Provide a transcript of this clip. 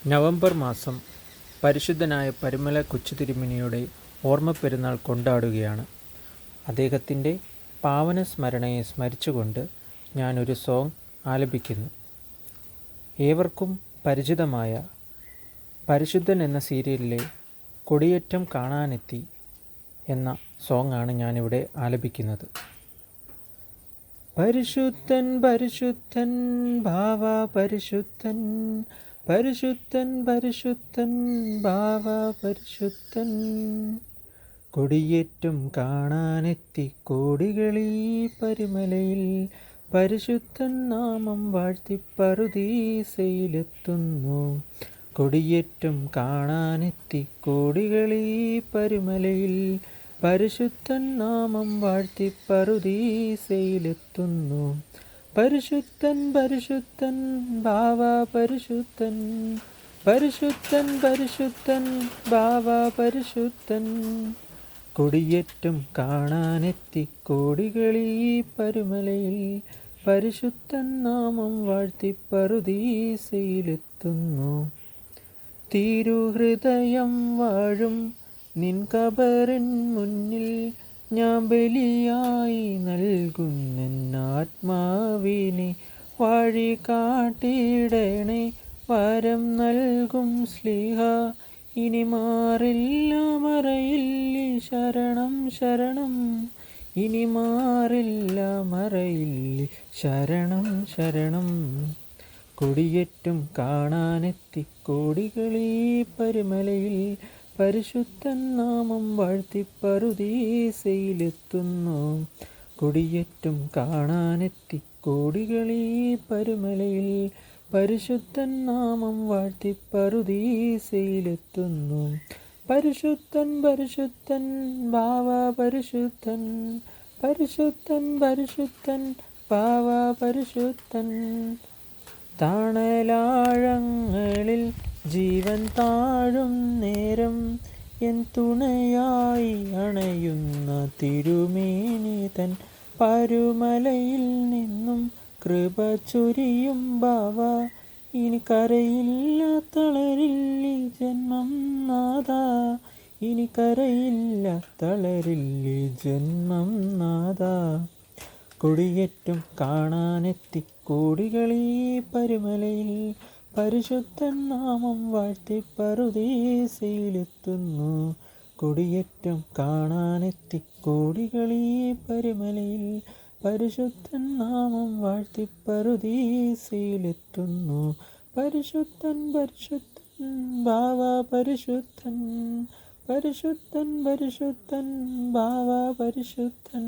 November മാസം പരിശുദ്ധനായ പരുമല കൊച്ചുതിരുമേനിയുടെ ഓർമ്മപ്പെരുന്നാൾ കൊണ്ടാടുകയാണ്. അദ്ദേഹത്തിൻ്റെ പാവന സ്മരണയെ സ്മരിച്ചുകൊണ്ട് ഞാനൊരു സോങ് ആലപിക്കുന്നു. ഏവർക്കും പരിചിതമായ പരിശുദ്ധൻ എന്ന സീരിയലിലെ കൊടിയേറ്റം കാണാനെത്തി എന്ന സോങ്ങാണ് ഞാനിവിടെ ആലപിക്കുന്നത്. പരിശുദ്ധൻ പരിശുദ്ധൻ ഭാവ പരിശുദ്ധൻ, പരിശുദ്ധൻ പരിശുദ്ധൻ ഭാവ പരിശുദ്ധൻ, കൊടിയേറ്റം കാണാനെത്തി കോടികളീ പരുമലയിൽ, പരിശുദ്ധൻ നാമം വാഴ്ത്തി പറുദീസയിലെത്തുന്നു. കൊടിയേറ്റം കാണാനെത്തി കോടികളീ പരുമലയിൽ, പരിശുദ്ധൻ നാമം വാഴ്ത്തി പറുദീസയിലെത്തുന്നു. പരിശുദ്ധൻ പരിശുദ്ധൻ ഭാവ പരിശുദ്ധൻ, പരിശുദ്ധൻ പരിശുദ്ധൻ ഭാവ പരിശുദ്ധൻ, കൊടിയേറ്റം കാണാനെത്തി കോടികളീ പരുമലയിൽ, പരിശുദ്ധൻ നാമം വാഴ്ത്തി പറുദീസയിലെത്തുന്നു. തിരുഹൃദയം വാഴും നിൻ കബറിൻ മുന്നിൽ, ഞാൻ ബലിയായി നൽകുന്നെന്നാത്മാവിനെ, വഴി കാട്ടിടണേ വരം നൽകും ശ്ലീഹ, ഇനി മാറില്ല മറയില്ല ശരണം ശരണം, ഇനി മാറില്ല മറയില്ല ശരണം ശരണം, കൊടിയേറ്റം കാണാനെത്തി കോടികളീ പരുമലയിൽ, പരിശുദ്ധൻ നാമം വാഴ്ത്തി പറുദീസയിലെത്തുന്നു. കൊടിയേറ്റം കാണാനെത്തി കോടികളീ പരുമലയിൽ, പരിശുദ്ധൻ നാമം വാഴ്ത്തി പറുദീസയിലെത്തുന്നു. പരിശുദ്ധൻ പരിശുദ്ധൻ ഭാവ പരിശുദ്ധൻ, പരിശുദ്ധൻ പരിശുദ്ധൻ ഭാവ പരിശുദ്ധൻ, തണലാഴങ്ങളിൽ ജീവൻ താഴും നേരം, എൻ തുണയായി അണയുന്ന തിരുമേനി തൻ, പരുമലയിൽ നിന്നും കൃപ ചൊരിയും ബാവ, ഇനി കരയില്ല തളരില്ല ജന്മം നാഥ, ഇനി കരയില്ല തളരില്ല ജന്മം നാഥ, കൊടിയേറ്റം കാണാനെത്തി കോടികളീ പരുമലയിൽ, പരിശുദ്ധൻ നാമം വാഴ്ത്തി പറുദീസയിലെത്തുന്നു. കൊടിയേറ്റം കാണാനെത്തി കോടികളീ പരുമലയിൽ, പരിശുദ്ധൻ നാമം വാഴ്ത്തി പറുദീസയിലെത്തുന്നു. പരിശുദ്ധൻ പരിശുദ്ധൻ ഭാവ പരിശുദ്ധൻ, പരിശുദ്ധൻ പരിശുദ്ധൻ ഭാവ പരിശുദ്ധൻ.